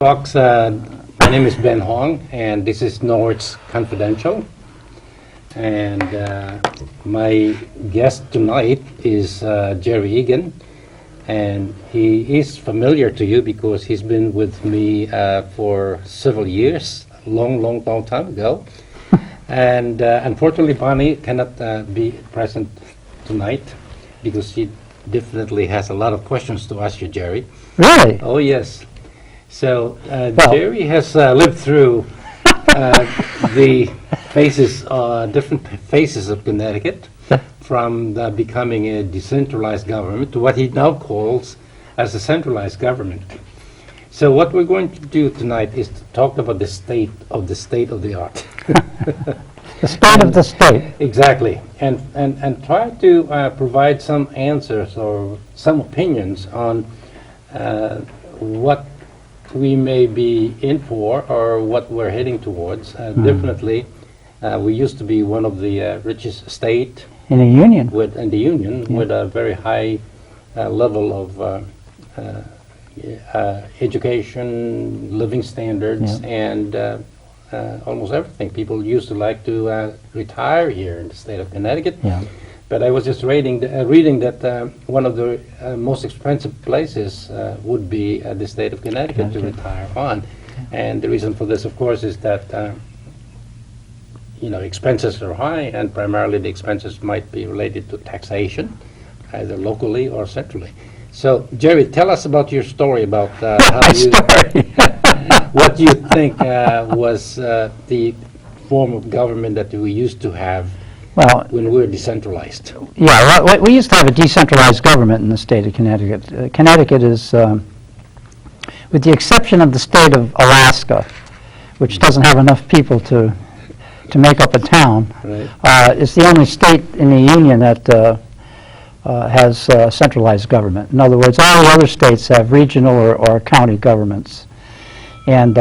Folks, my name is Ben Hong, and this is Norwich Confidential. And my guest tonight is Gerry Egan, and he is familiar to you because he's been with me for several years, long time ago. And unfortunately, Bonnie cannot be present tonight because she definitely has a lot of questions to ask you, Gerry. Really? Oh, yes. So Gerry has lived through the different phases of Connecticut, from becoming a decentralized government to what he now calls as a centralized government. So what we're going to do tonight is to talk about the state of the art. The state of the state. Exactly, and try to provide some answers or some opinions on what we may be in for or what we're heading towards. Definitely, we used to be one of the richest state in the Union. With a very high level of education, living standards, and almost everything. People used to like to retire here in the state of Connecticut. Yeah. But I was just reading that one of the most expensive places would be the state of Connecticut to retire on. And the reason for this, of course, is that expenses are high, and primarily the expenses might be related to taxation, either locally or centrally. So, Gerry, tell us about your story about what you think was the form of government that we used to have when we were decentralized. Yeah, well, we used to have a decentralized government in the state of Connecticut. Connecticut is, with the exception of the state of Alaska, which doesn't have enough people to make up a town, is the only state in the Union that has centralized government. In other words, all the other states have regional or county governments. And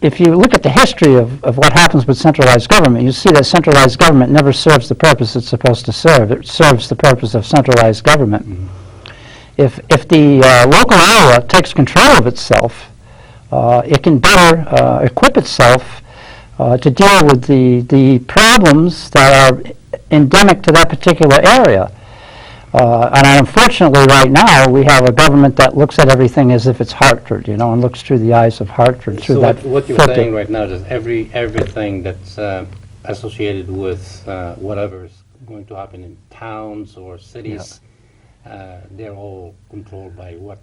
if you look at the history of what happens with centralized government, you see that centralized government never serves the purpose it's supposed to serve. It serves the purpose of centralized government. Mm-hmm. If the local area takes control of itself, it can better equip itself to deal with the problems that are endemic to that particular area. And unfortunately, right now, we have a government that looks at everything as if it's Hartford, and looks through the eyes of Hartford. So what you're saying right now is everything that's associated with whatever is going to happen in towns or cities, they're all controlled by what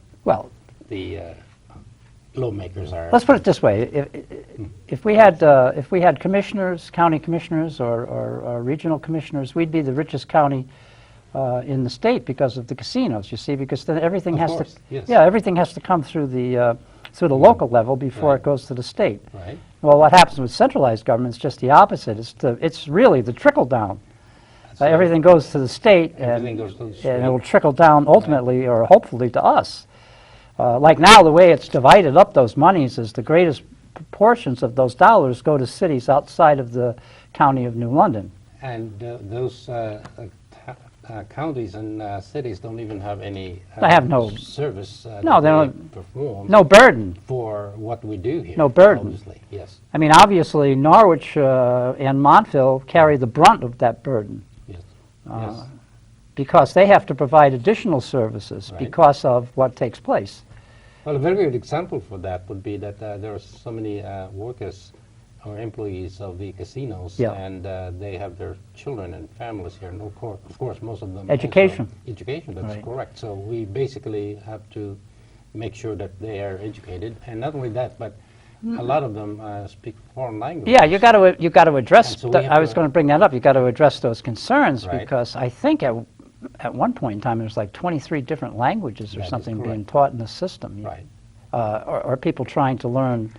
the lawmakers are. Let's put it this way: if we had commissioners, county commissioners, or regional commissioners, we'd be the richest county in the state because of the casinos, you see, because then everything everything has to come through the local level before it goes to the state. Right. Well, what happens with centralized government is just the opposite. It's really the trickle down. Everything goes to the state, and it will trickle down ultimately or hopefully to us. Like now, the way it's divided up, those monies, is the greatest proportions of those dollars go to cities outside of the county of New London. And those counties and cities don't even have any service they don't perform. No burden for what we do here. No burden. Obviously, yes. I mean, obviously, Norwich and Montville carry the brunt of that burden. Yes. Because they have to provide additional services because of what takes place. Well, a very good example for that would be that there are so many workers or employees of the casinos, and they have their children and families here, and of course most of them education, that's correct. So we basically have to make sure that they are educated, and not only that, but a lot of them speak foreign languages. Yeah, you got to address. I was going to bring that up. You got to address those concerns because I think at one point in time, there's like 23 different languages or something being taught in the system. Right. Or people trying to learn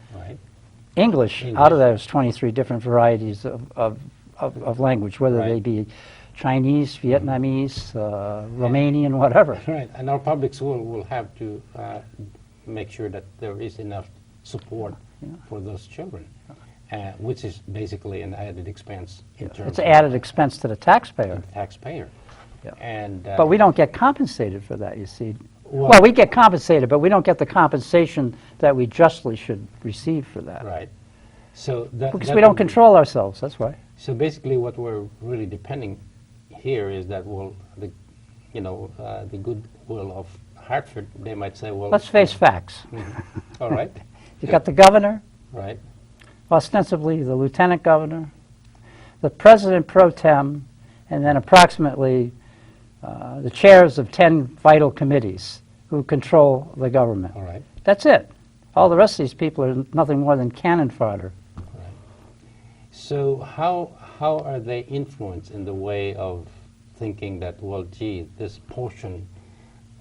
English out of those 23 different varieties of language, whether they be Chinese, Vietnamese, Romanian, whatever. Right, and our public school will have to make sure that there is enough support for those children, which is basically an added expense. It's an added expense to the taxpayer. Yeah. And but we don't get compensated for that, you see. Well, we get compensated, but we don't get the compensation that we justly should receive for that. Right. So that, Because that we don't would be- control ourselves, that's why. So basically, what we're really depending here is that, well, the, you know, the goodwill of Hartford, they might say, well... Let's face facts. All right, You've got the governor, right, ostensibly the lieutenant governor, the president pro tem, and then approximately the chairs of 10 vital committees who control the government. all right. That's it. All the rest of these people are nothing more than cannon fodder. So how are they influenced in the way of thinking that, well, gee, this portion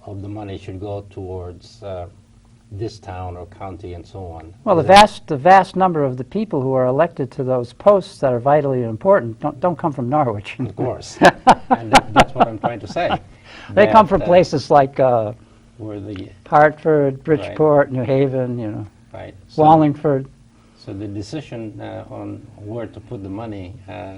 of the money should go towards this town or county and so on? Well, the vast number of the people who are elected to those posts that are vitally important don't come from Norwich. Of course. And that's what I'm trying to say. They come that, from places like where the, Hartford, Bridgeport, New Haven, you know, right. So, Wallingford. so the decision on where to put the money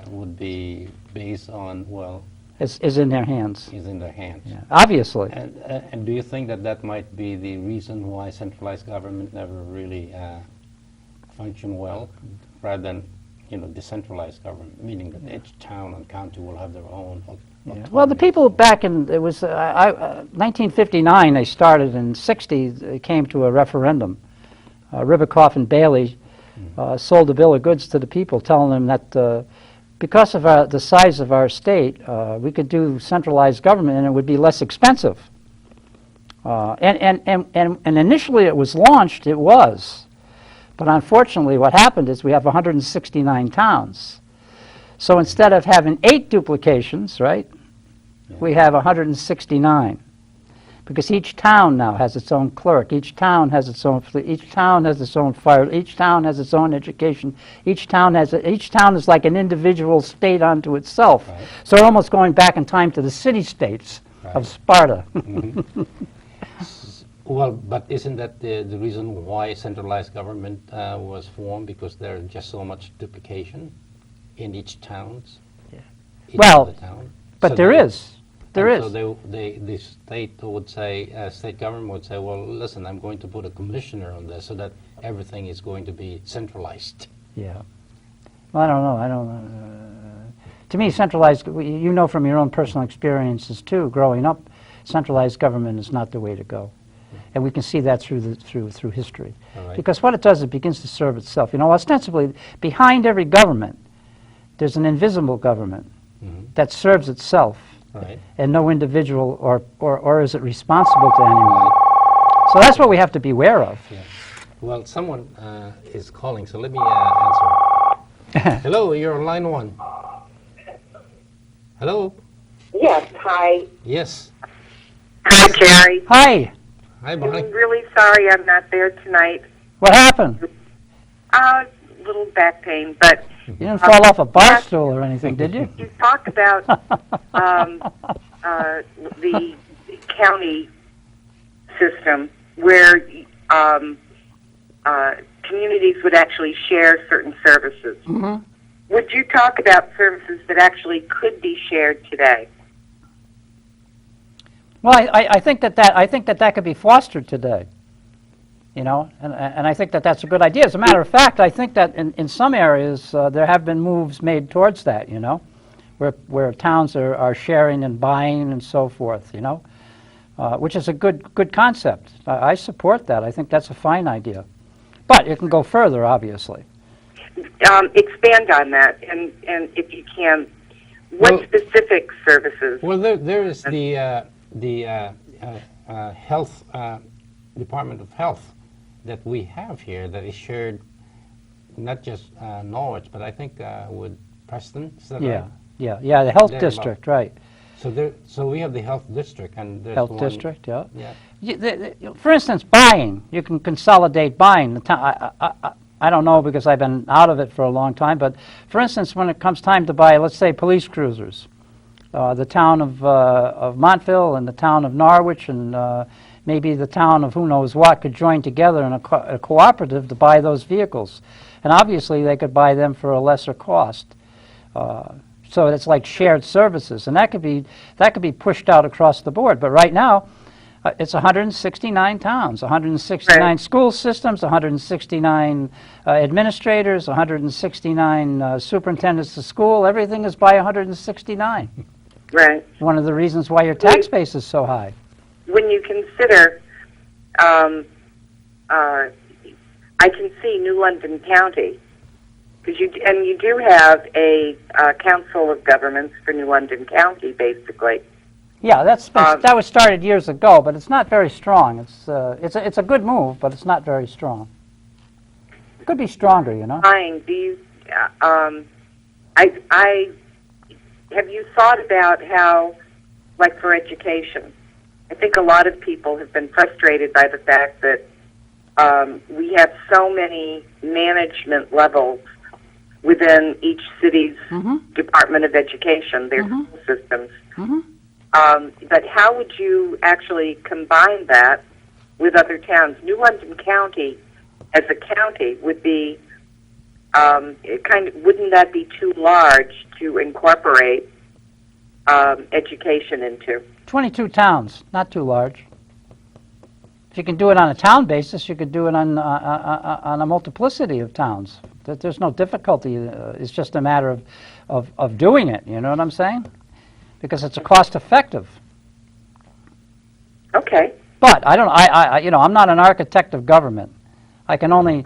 would be based on, well, Is in their hands. is in their hands. Yeah. Obviously. And do you think that that might be the reason why centralized government never really functioned well, rather than, you know, decentralized government, meaning that each town and county will have their own Yeah. Well, the people back in, it was 1959 they started, in 60 they came to a referendum. Ribicoff and Bailey sold a bill of goods to the people, telling them that because of the size of our state, we could do centralized government and it would be less expensive. And initially it was launched, it was. But unfortunately what happened is we have 169 towns. So instead of having 8 duplications, right, we have 169. Because each town now has its own clerk, each town has its own each town has its own fire, each town has its own education, each town is like an individual state unto itself. Right. So we're almost going back in time to the city-states Right. of Sparta. Well, but isn't that the reason why centralized government was formed? Because there's just so much duplication in each towns? Yeah. Each Well, of the town? But So there they- is. There and is. So the state would say, state government would say, well, listen, I'm going to put a commissioner on this so that everything is going to be centralized. Yeah. Well, I don't know. To me, centralized, you know from your own personal experiences too, growing up, centralized government is not the way to go. And we can see that through history. All right. Because what it does, it begins to serve itself. You know, ostensibly, behind every government, there's an invisible government that serves itself, Right. and no individual or is it responsible to anyone. So that's what we have to beware of. Yeah. Well, someone is calling, so let me answer. Hello, you're on line 1. Hello? Yes, hi. Yes. Hi, Gerry. Hi, Hi, I'm Bonnie. really sorry I'm not there tonight. what happened? Little back pain, but You didn't fall off a bar stool or anything, did you? you talked about the county system where communities would actually share certain services. Mhm. Would you talk about services that actually could be shared today? Well, I think that could be fostered today, you know, and I think that that's a good idea. As a matter of fact, I think that in some areas there have been moves made towards that, you know, where towns are sharing and buying and so forth, you know, which is a good concept. I support that. I think that's a fine idea, but it can go further, obviously. Expand on that, and if you can, what Well- specific services? Well, there is the health Department of Health that we have here that is shared, not just Norwich, but I think with Preston. Is that right? Yeah, the health There, district, right. So we have the health district, and there's Health one- district, yeah. Yeah. For instance, buying, you can consolidate buying. I don't know because I've been out of it for a long time, but for instance, when it comes time to buy, let's say, police cruisers, the town of Montville and the town of Norwich and maybe the town of who knows what could join together in a cooperative to buy those vehicles. And obviously, they could buy them for a lesser cost. So it's like shared services, and that could be pushed out across the board. But right now, It's 169 towns, 169 Right. school systems, 169 administrators, 169 superintendents of school. Everything is by 169. Right. One of the reasons why your tax base is so high. When you consider, I can see New London County, because you do have a council of governments for New London County, basically. Yeah, that was started years ago, but it's not very strong. It's a good move, but it's not very strong. It could be stronger, you know. Do you, have you thought about how, like for education, I think a lot of people have been frustrated by the fact that we have so many management levels within each city's Department of Education, their school systems. But how would you actually combine that with other towns? New London County, as a county, would be wouldn't that be too large to incorporate education into? 22 towns, not too large. If you can do it on a town basis, you could do it on a multiplicity of towns. There's no difficulty. It's just a matter of doing it. You know what I'm saying? Because it's a cost effective. Okay. But I'm not an architect of government. I can only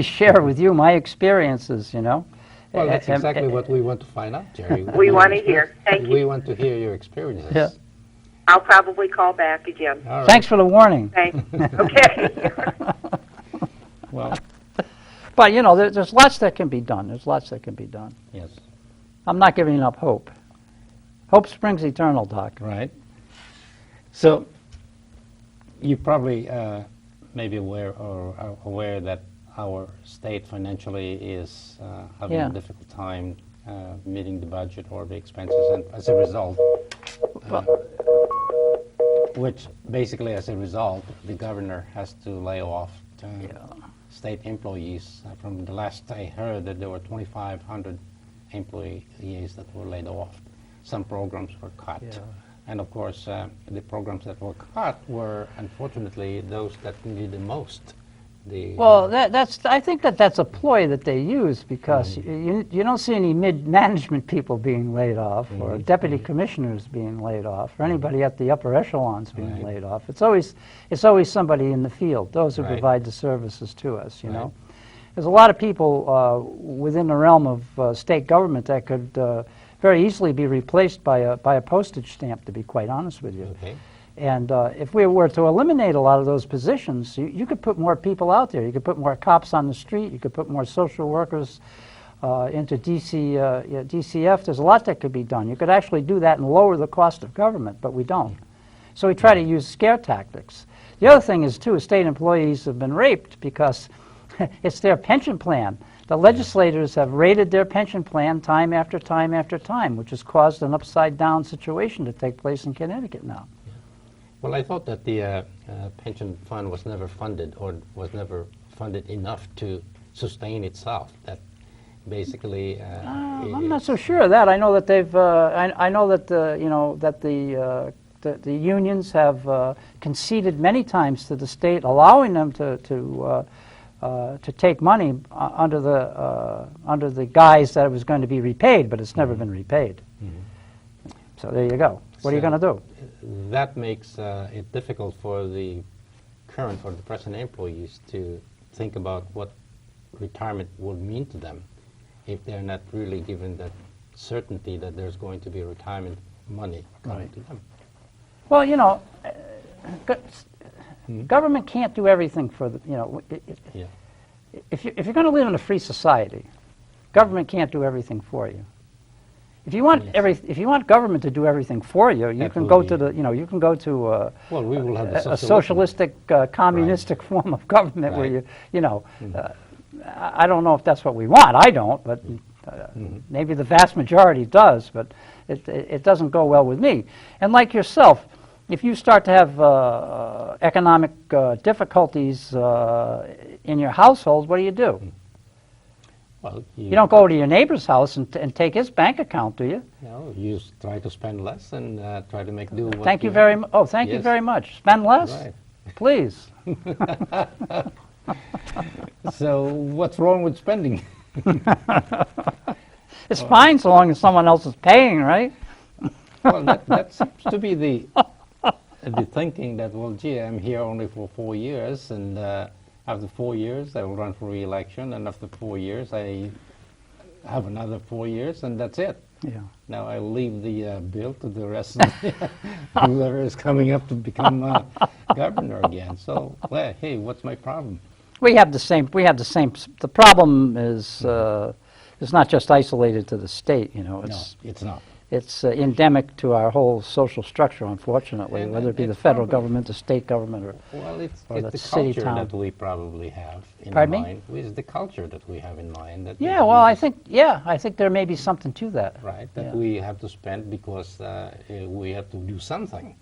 share with you my experiences. You know. Well, that's exactly what we want to find out, Gerry. We want to hear. Thank you. We want to hear your experiences. Yeah. I'll probably call back again. All right. Thanks for the warning. Thanks. Okay. Well, But you know, there's lots that can be done. There's lots that can be done. yes, I'm not giving up hope. Hope springs eternal, Doc. right. So, you probably may be aware or are aware that our state financially is having Yeah. a difficult time meeting the budget or the expenses, and as a result, which basically as a result, the governor has to lay off state employees. From the last I heard that there were 2,500 employees that were laid off. Some programs were cut. Yeah. And of course, the programs that were cut were unfortunately those that needed the most. Well, I think that's a ploy that they use because you don't see any mid-management people being laid off or deputy commissioners being laid off or anybody at the upper echelons being laid off. It's always somebody in the field, those who provide the services to us, you know. There's a lot of people within the realm of state government that could very easily be replaced by a postage stamp, to be quite honest with you. Okay. And if we were to eliminate a lot of those positions, you could put more people out there. You could put more cops on the street. You could put more social workers into DCF. There's a lot that could be done. You could actually do that and lower the cost of government, but we don't. So we try to use scare tactics. The other thing is, too, state employees have been raped because it's their pension plan. The legislators have raided their pension plan time after time after time, which has caused an upside-down situation to take place in Connecticut now. Well, I thought that the pension fund was never funded or was never funded enough to sustain itself. That basically. I'm not so sure of that. I know that they've. I know that the unions have conceded many times to the state, allowing them to take money under the guise that it was going to be repaid, but it's never been repaid. So there you go. What are you going to do? That makes it difficult for the current or the present employees to think about what retirement would mean to them if they're not really given that certainty that there's going to be retirement money coming to them. Well, you know, government can't do everything for the, you know, if you're going to live in a free society, government can't do everything for you. If you want government to do everything for you, you can go to Well, we will have a socialistic, communistic form of government where I don't know if that's what we want. I don't, but maybe the vast majority does. But it doesn't go well with me. And like yourself, if you start to have economic difficulties in your household, what do you do? Well, You don't go to your neighbor's house and take his bank account, do you? No, you try to spend less and try to make do. What Thank you have. very much. Oh, thank you Yes. very much. Spend less, Right. please. So what's wrong with spending? It's fine so long as someone else is paying, right? Well, that seems to be the thinking that, well, gee, I'm here only for 4 years, and after 4 years I will run for re-election, and after 4 years I have another 4 years, and that's it. Yeah. Now I leave the bill to the rest of whoever is coming up to become governor again. So, well, hey, what's my problem? We have the same. The problem is it's not just isolated to the state. You know, No, it's not. it's endemic to our whole social structure, unfortunately, And- whether it be and the federal probably- government, the state government, or Well, it's or the the city culture town. that we probably have in Pardon me? mind. It's the culture that we have in mind. That yeah. we Well, I just- think there may be something to that. Right, that Yeah. we have to spend because we have to do something.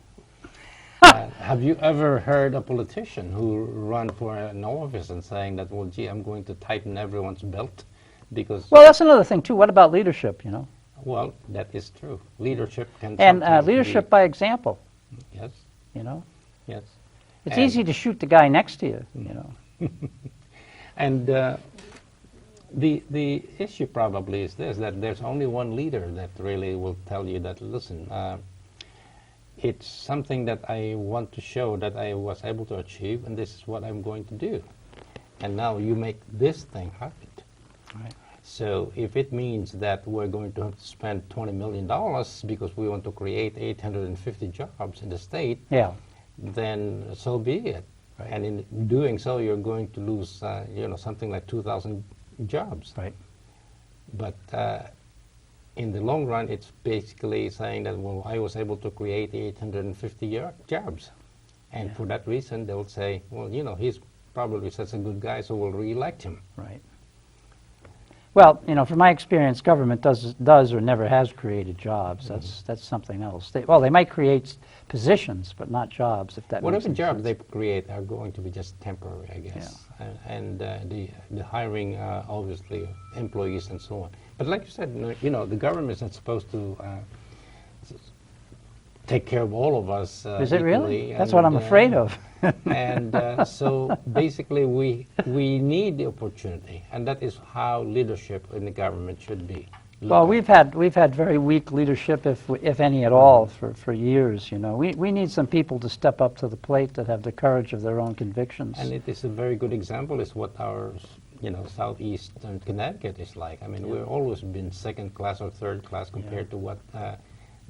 Have you ever heard a politician who run for an office and saying that, well, gee, I'm going to tighten everyone's belt because, Well, that's another thing too. What about leadership? You know, well, that is true. Leadership can and sometimes leadership by example. be, yes, You know, yes. it's And- easy to shoot the guy next to you. You know. And the issue probably is this, that there's only one leader that really will tell you that, listen, it's something that I want to show that I was able to achieve, and this is what I'm going to do. And now you make this thing happen. Right. So if it means that we're going to have to spend $20 million because we want to create 850 jobs in the state, Yeah. then so be it. Right. And in doing so, you're going to lose, something like 2,000 jobs. Right. But in the long run, it's basically saying that, well, I was able to create 850 jobs. And Yeah. for that reason, they'll say, well, he's probably such a good guy, so we'll re-elect him. Right. Well, from my experience, government does or never has created jobs. That's something else. They might create positions, but not jobs. If that Whatever makes any jobs sense. they create are going to be just temporary, I guess. And the hiring, obviously, employees and so on. But like you said, the government is not supposed to take care of all of us. Is it really? equally, That's what I'm and, afraid of. And so basically we need the opportunity, and that is how leadership in the government should be. Well, we've had very weak leadership, if any at all, for years. We need some people to step up to the plate that have the courage of their own convictions. And it is a very good example is what our southeastern Connecticut is like. I mean, we've always been second class or third class compared to what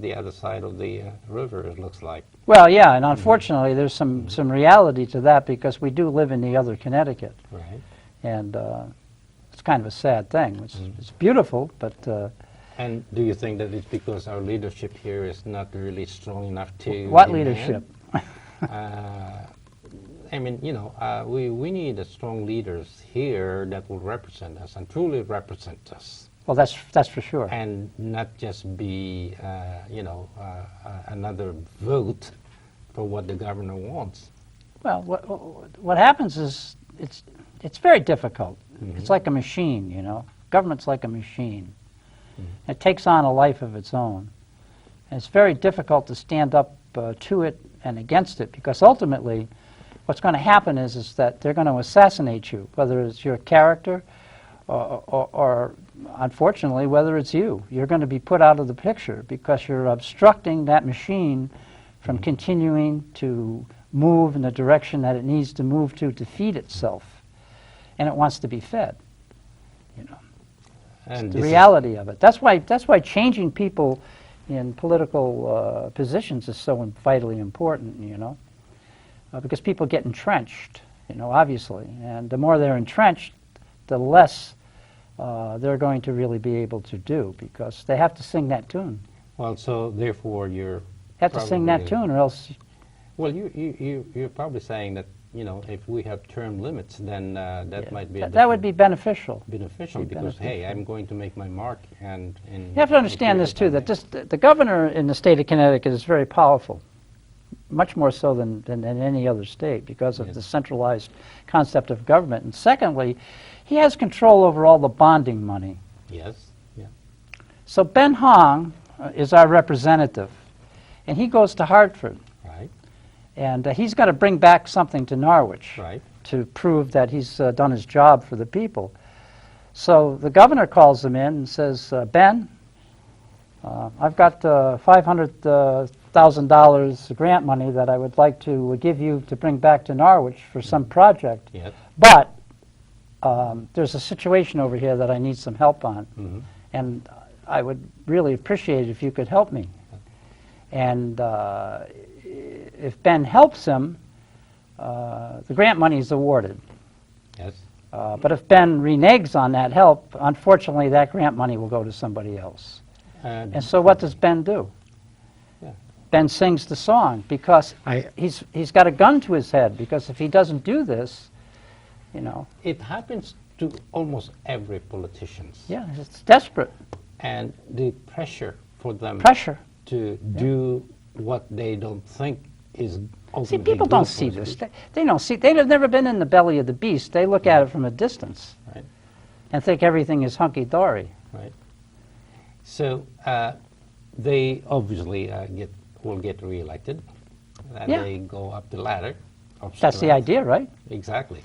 the other side of the river looks like. Well, yeah, and unfortunately, there's some reality to that because we do live in the other Connecticut, Right. and it's kind of a sad thing. It's beautiful, but And do you think that it's because our leadership here is not really strong enough to what demand? leadership? I mean, we need strong leaders here that will represent us and truly represent us. Well, that's for sure. And not just be, another vote for what the governor wants. Well, what happens is it's very difficult. It's like a machine, Government's like a machine. It takes on a life of its own. And it's very difficult to stand up to it and against it because ultimately what's going to happen is that they're going to assassinate you, whether it's your character or unfortunately, whether it's you. You're going to be put out of the picture because you're obstructing that machine from continuing to move in the direction that it needs to move to feed itself. And it wants to be fed. And The this is- reality of it. That's why changing people in political positions is so vitally important, because people get entrenched, obviously. And the more they're entrenched, the less they're going to really be able to do because they have to sing that tune. Well, so therefore you're Have to sing that probably- tune or else, Well, you're probably saying that, if we have term limits, then that might be a that would be beneficial. beneficial be because, hey, beneficial. I'm going to make my mark. And You have to understand this too, that the governor in the state of Connecticut is very powerful. much more so than any other state because of Yes. the centralized concept of government. And secondly, he has control over all the bonding money. Yes. Yeah. So Ben Hong is our representative, and he goes to Hartford, Right. and he's got to bring back something to Norwich Right. to prove that he's done his job for the people. So the governor calls him in and says, Ben, I've got $500,000 grant money that I would like to give you to bring back to Norwich for some project, Yes. but there's a situation over here that I need some help on, Mm-hmm. and I would really appreciate it if you could help me. And if Ben helps him, the grant money is awarded. Yes. But if Ben reneges on that help, unfortunately, that grant money will go to somebody else. And so what does Ben do? Yeah. Ben sings the song because I- he's got a gun to his head, because if he doesn't do this, you know, It happens to almost every politician. yeah, it's desperate And the pressure for them pressure. to do what they don't think is ultimately See, people good don't for see the this. people. They don't see. They've never been in the belly of the beast. They look at it from a distance Right. and think everything is hunky-dory. Right. So they obviously will get reelected, and Yeah. they go up the ladder. Of That's the strength. idea, right? Exactly.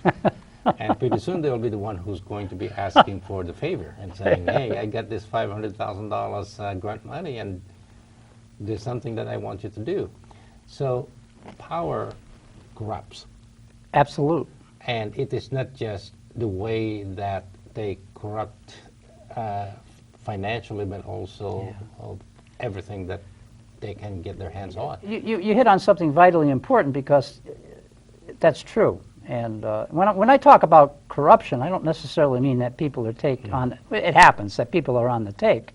And pretty soon they'll be the one who's going to be asking for the favor and saying, "Hey, I got this $500,000 grant money, and there's something that I want you to do." So power corrupts. Absolute. And it is not just the way that they corrupt financially, but also of everything that they can get their hands on. You hit on something vitally important, because that's true. And when I talk about corruption, I don't necessarily mean that people are on. It happens that people are on the take,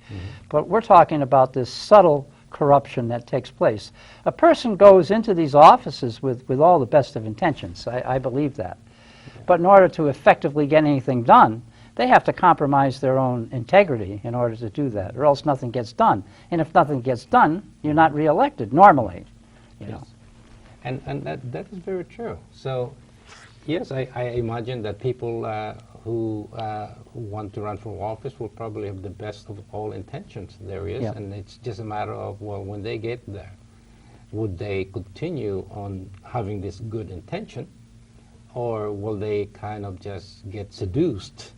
but we're talking about this subtle corruption that takes place. A person goes into these offices with all the best of intentions. I believe that. But in order to effectively get anything done, they have to compromise their own integrity in order to do that, or else nothing gets done. And if nothing gets done, you're not reelected normally. You know. Yes. And that is very true. So, yes, I imagine that people who want to run for office will probably have the best of all intentions there is, Yeah. and it's just a matter of, well, when they get there, would they continue on having this good intention, or will they kind of just get seduced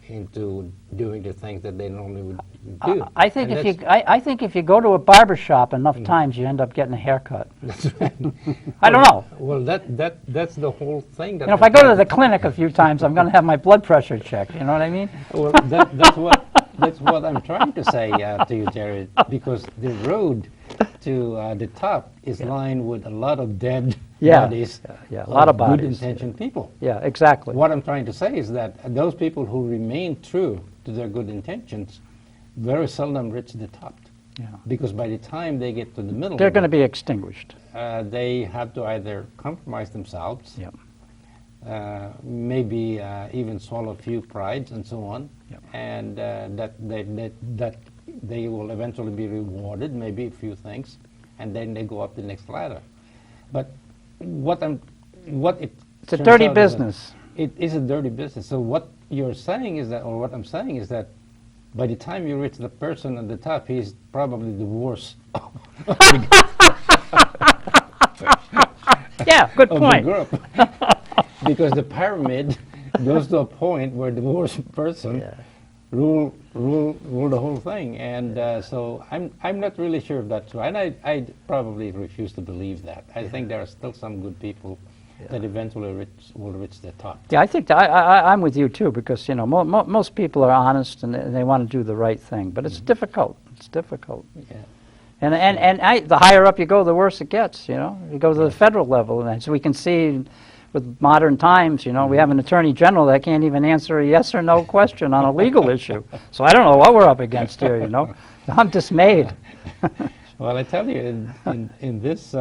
into doing the things that they normally would do? I think And I think if you go to a barber shop enough times, you end up getting a haircut. that's right. I don't know. Well, that's the whole thing. That You know, if I go to the clinic a few times, I'm going to have my blood pressure checked. You know what I mean? Well, that's what I'm trying to say to you, Gerry, because the road to the top is lined with a lot of dead bodies, a lot of bodies. good-intentioned people. Yeah, exactly. What I'm trying to say is that those people who remain true to their good intentions very seldom reach the top. Yeah. Because by the time they get to the middle, They're going to be extinguished. they have to either compromise themselves, Yeah. maybe even swallow a few prides and so on, Yep. and that they will eventually be rewarded, maybe a few things, and then they go up the next ladder. But It's a dirty business. It is a dirty business. So what you're saying is that, or what I'm saying is that, by the time you reach the person at the top, he's probably the worst Yeah, good of point. the group. Because the pyramid goes to a point where the worst person rule the whole thing, and so I'm not really sure if that's true, and I probably refuse to believe that. I think there are still some good people that eventually will reach the top. Yeah, I think I'm with you too, because you know most people are honest and they want to do the right thing, but it's difficult. It's difficult. Yeah. And the higher up you go, the worse it gets. You know, you go to the federal level, and as we can see with modern times, you know, we have an attorney general that can't even answer a yes or no question on a legal issue. So I don't know what we're up against here. You know, I'm dismayed. Well, I tell you, in this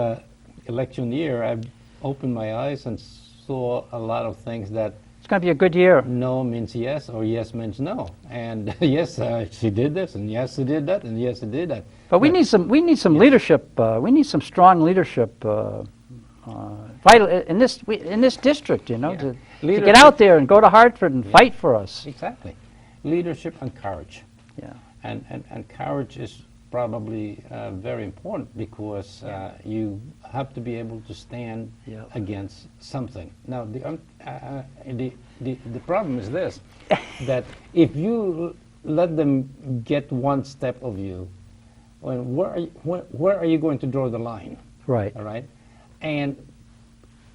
election year, I've opened my eyes and saw a lot of things that It's going to be a good year. No means yes, or yes means no. And yes, she did this, and yes, she did that, and yes, she did that. But we need some leadership. We need some strong leadership. Vital in this district, you know, Yeah. to Leadership. get out there and go to Hartford and fight for us. Exactly. Leadership and courage. Yeah. And courage is probably very important because you have to be able to stand Yeah. against something. Now, the problem is this, that if you let them get one step of you, well, where are you going to draw the line? Right. All right? And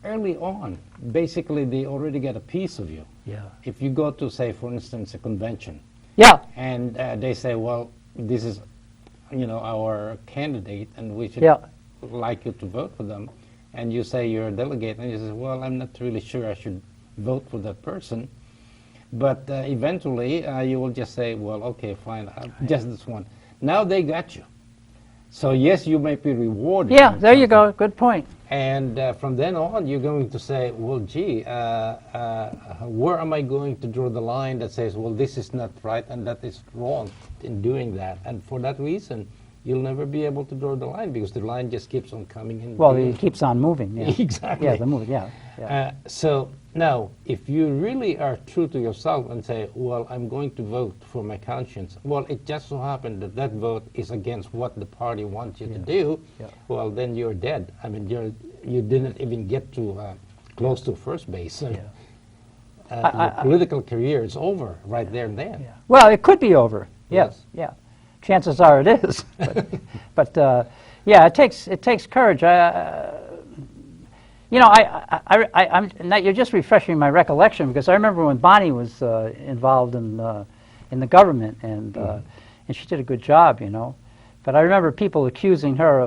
early on, basically, they already get a piece of you. Yeah. If you go to, say, for instance, a convention, Yeah. and they say, well, this is, our candidate, and we should Yeah. like you to vote for them, and you say you're a delegate, and you say, well, I'm not really sure I should vote for that person, but eventually you will just say, well, okay, fine, just this one. Now they got you. So yes, you may be rewarded. Yeah. with There you something. go. Good point. And from then on, you're going to say, well, gee, where am I going to draw the line that says, well, this is not right and that is wrong in doing that? And for that reason, you'll never be able to draw the line because the line just keeps on coming in. Well, it keeps on moving. Yeah. Exactly. Yeah. The moving. Yeah. Yeah. So now, if you really are true to yourself and say, well, I'm going to vote for my conscience, well, it just so happened that that vote is against what the party wants you to do, Yeah. well, then you're dead. I mean, you didn't even get to close to first base. So, your political career is over right there and then. Yeah. Well, it could be over. Yes. Yes. Yeah. Chances are it is. But yeah, it takes courage. Now you're just refreshing my recollection because I remember when Bonnie was involved in the government and she did a good job, you know. But I remember people accusing her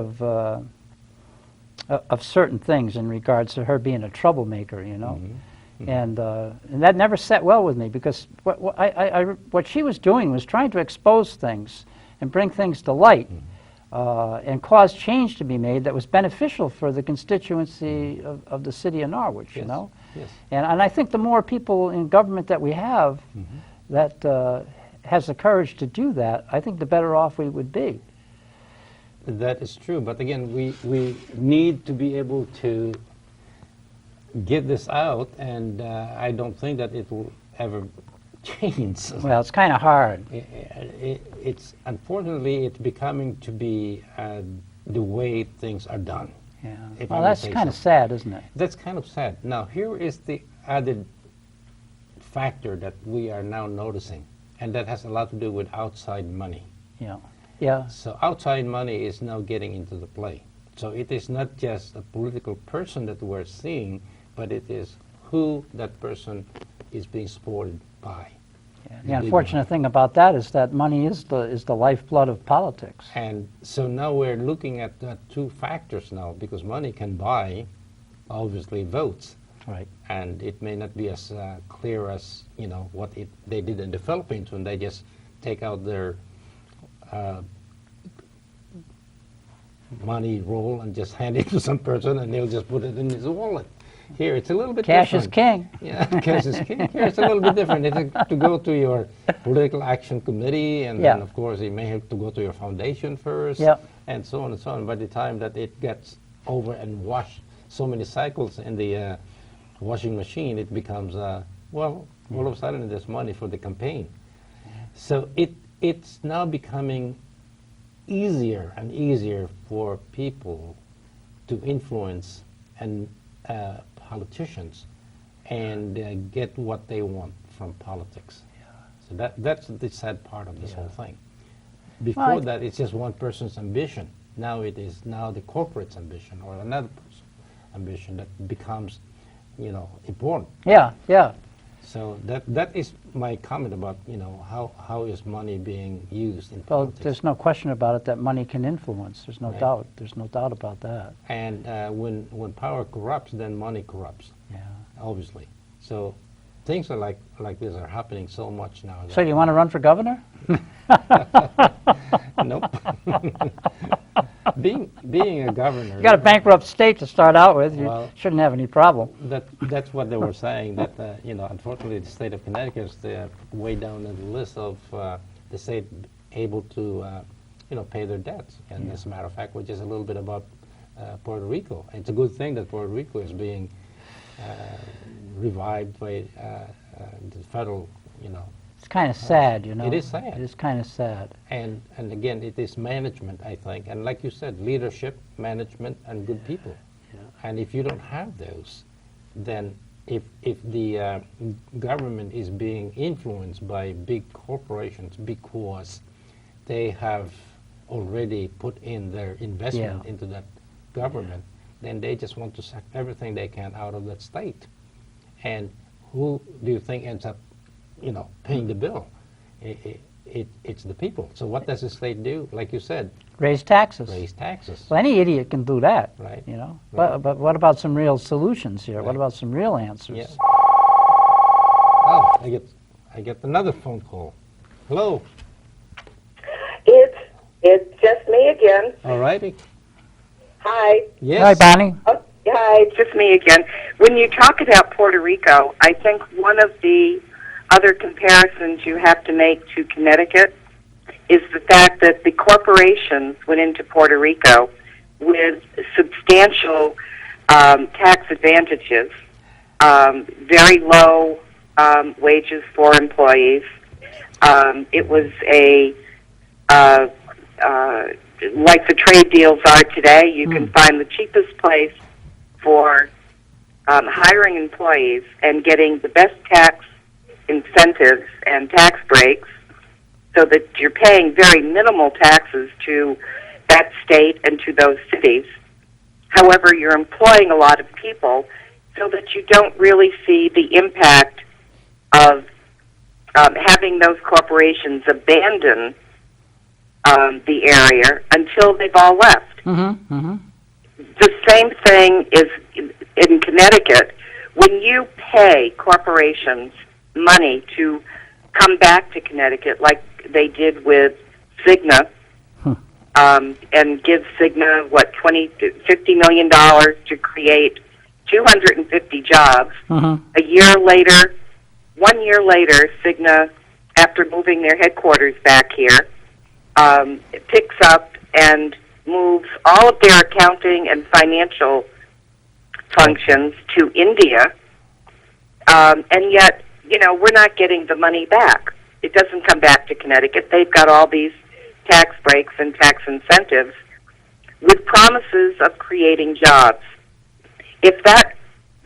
of certain things in regards to her being a troublemaker, you know. And that never sat well with me because what she was doing was trying to expose things and bring things to light and cause change to be made that was beneficial for the constituency of the city of Norwich, you Yes, know. yes. And I think the more people in government that we have that has the courage to do that, I think the better off we would be. That is true, but again, we need to be able to get this out, and I don't think that it will ever change. Well, it's kind of hard. It's unfortunately it's becoming to be the way things are done. Yeah. if I Well, may that's say kind of so. sad, isn't it? That's kind of sad. Now here is the added factor that we are now noticing, and that has a lot to do with outside money. Yeah. Yeah. So outside money is now getting into the play. So it is not just a political person that we're seeing, but it is who that person is being supported by. Yeah. The The big unfortunate thing about that is that money is the lifeblood of politics. And so now we're looking at two factors now, because money can buy, obviously, votes. Right. And it may not be as clear as, what they did in the Philippines when they just take out their money roll and just hand it to some person and they'll just put it in his wallet. Here it's a little bit Cash different. is king. Yeah, cash is king. Here it's a little bit different. It's to go to your political action committee, and Yeah. then of course you may have to go to your foundation first, Yeah. and so on and so on. By the time that it gets over and washed so many cycles in the washing machine, it becomes all of a sudden there's money for the campaign. So it's now becoming easier and easier for people to influence and politicians and get what they want from politics. So that's the sad part of this whole thing. Before Well, that, it's just one person's ambition. Now it is now the corporate's ambition or another person's ambition that becomes, important. Yeah. Yeah. So that is my comment about, how is money being used in Well, politics. there's no question about it that money can influence. There's no Right. doubt. There's no doubt about that. And when power corrupts, then money corrupts, Yeah. obviously. So things are like this are happening so much now. So you want to run for governor? Nope. being a governor. You got a bankrupt state to start out with. You Well, shouldn't have any problem. That's what they were saying. That unfortunately, the state of Connecticut is way down in the list of the state able to pay their debts. And as a matter of fact, which is a little bit about Puerto Rico. It's a good thing that Puerto Rico is being revived by the federal. It's kind of sad, you know. It is sad. It is kind of sad. And again, it is management, I think. And like you said, leadership, management, and good people. Yeah. And if you don't have those, then if the government is being influenced by big corporations because they have already put in their investment into that government, then they just want to suck everything they can out of that state. And who do you think ends up paying the bill? It's the people. So what does the state do? Like you said, Raise taxes. raise taxes. Well, any idiot can do that, Right. you know. Right. But what about some real solutions here? What Right. about some real answers? Yeah. Oh, I get another phone call. Hello. It's just me again. All righty. Hi. Yes. Hi, Bonnie. Oh, hi, it's just me again. When you talk about Puerto Rico, I think one of the other comparisons you have to make to Connecticut is the fact that the corporations went into Puerto Rico with substantial tax advantages, very low wages for employees. It was like the trade deals are today, you can find the cheapest place for hiring employees and getting the best tax incentives and tax breaks so that you're paying very minimal taxes to that state and to those cities. However, you're employing a lot of people so that you don't really see the impact of having those corporations abandon the area until they've all left. Mm-hmm. Mm-hmm. The same thing is in Connecticut. When you pay corporations money to come back to Connecticut, like they did with Cigna, and give Cigna, $50 million to create 250 jobs. Mm-hmm. A year later, 1 year later, Cigna, after moving their headquarters back here, picks up and moves all of their accounting and financial functions to India, and yet, we're not getting the money back. It doesn't come back to Connecticut. They've got all these tax breaks and tax incentives with promises of creating jobs. If that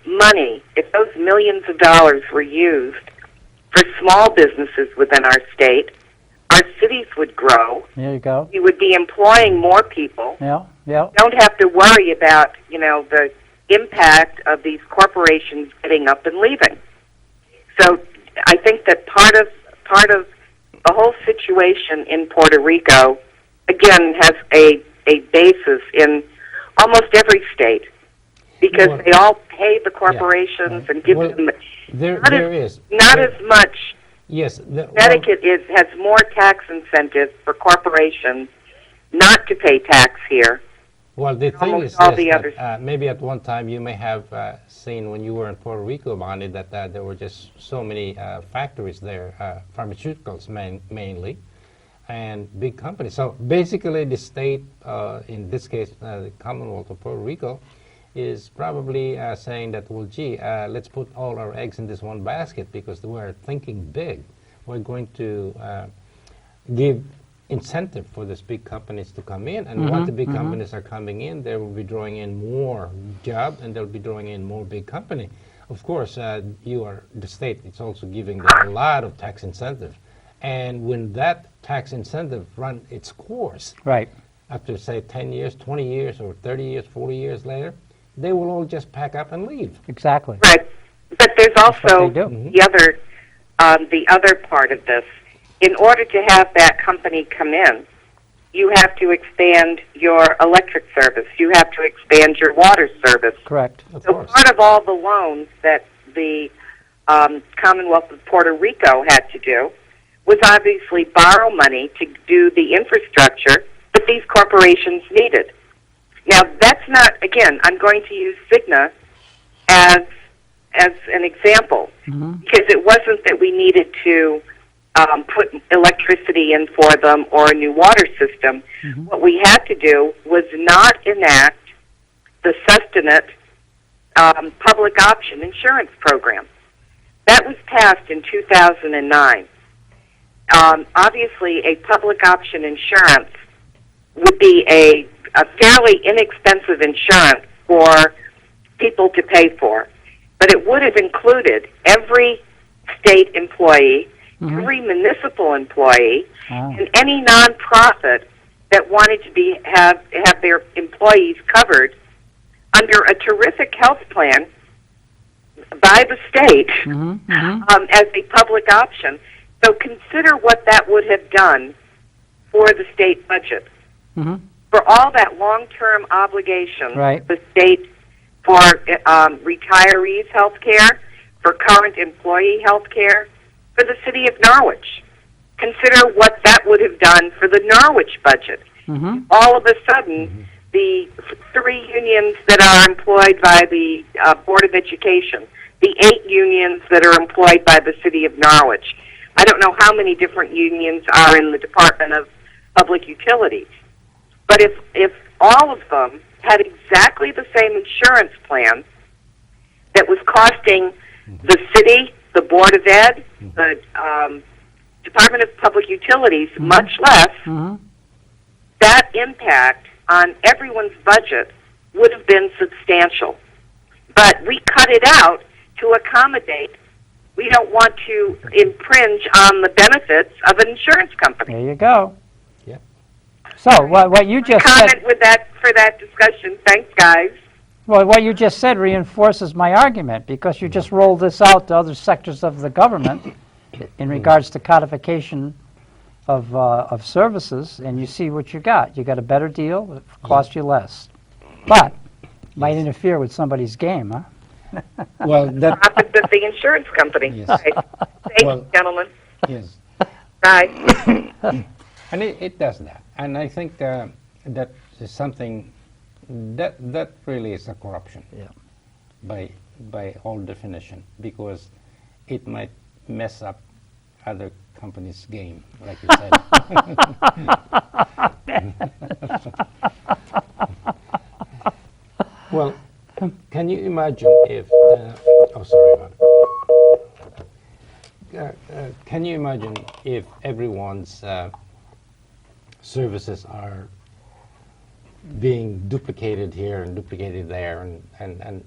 money, if those millions of dollars were used for small businesses within our state, our cities would grow. There you go. We would be employing more people. Yeah, yeah. Don't have to worry about, the impact of these corporations getting up and leaving. So I think that part of the whole situation in Puerto Rico, again, has a basis in almost every state, because they all pay the corporations and give them not as much. Yes. Connecticut has more tax incentives for corporations not to pay tax here. Well, the thing almost is all this, the that, others. maybe at one time you may have seen when you were in Puerto Rico, Bonnie, that there were just so many factories there, pharmaceuticals mainly, and big companies. So basically the state, in this case the Commonwealth of Puerto Rico, is probably saying that, well, gee, let's put all our eggs in this one basket because we're thinking big. We're going to give incentive for these big companies to come in, and once the big companies are coming in, they will be drawing in more jobs, and they'll be drawing in more big company. Of course, the state, it's also giving them a lot of tax incentive, and when that tax incentive run its course, Right. after say 10 years, 20 years, or 30 years, 40 years later, they will all just pack up and leave. Exactly. Right. But there's also what they do. the other part of this. In order to have that company come in, you have to expand your electric service. You have to expand your water service. Correct. Of So course. part of all the loans that the Commonwealth of Puerto Rico had to do was obviously borrow money to do the infrastructure that these corporations needed. Now, that's not, again, I'm going to use Cigna as an example, because it wasn't that we needed to put electricity in for them or a new water system. What we had to do was not enact the sustenance public option insurance program. That was passed in 2009. Obviously, a public option insurance would be a fairly inexpensive insurance for people to pay for, but it would have included every state employee, every municipal employee, and any nonprofit that wanted to have their employees covered under a terrific health plan by the state as a public option. So consider what that would have done for the state budget. For all that long-term obligation, the state for retirees' health care, for current employee health care, for the city of Norwich. Consider what that would have done for the Norwich budget. All of a sudden, the 3 unions that are employed by the Board of Education, the 8 unions that are employed by the city of Norwich. I don't know how many different unions are in the Department of Public Utilities. But if all of them had exactly the same insurance plan that was costing the city, the Board of Ed, the Department of Public Utilities much less, that impact on everyone's budget would have been substantial. But we cut it out to accommodate. We don't want to infringe on the benefits of an insurance company. There you go. Yep. So what you just said... Comment with that for that discussion. Thanks, guys. Well, what you just said reinforces my argument, because you just rolled this out to other sectors of the government in regards to codification of services, and you see what you got. You got a better deal, it costs you less. But might interfere with somebody's game, huh? Well, that happens at the insurance company. Yes. Right. Thank you, gentlemen. yes, Bye. and it does that, and I think that is something that really is a corruption. By all definition, because it might mess up other companies' game, like you said. Well, can you imagine if... can you imagine if everyone's services are being duplicated here and duplicated there, and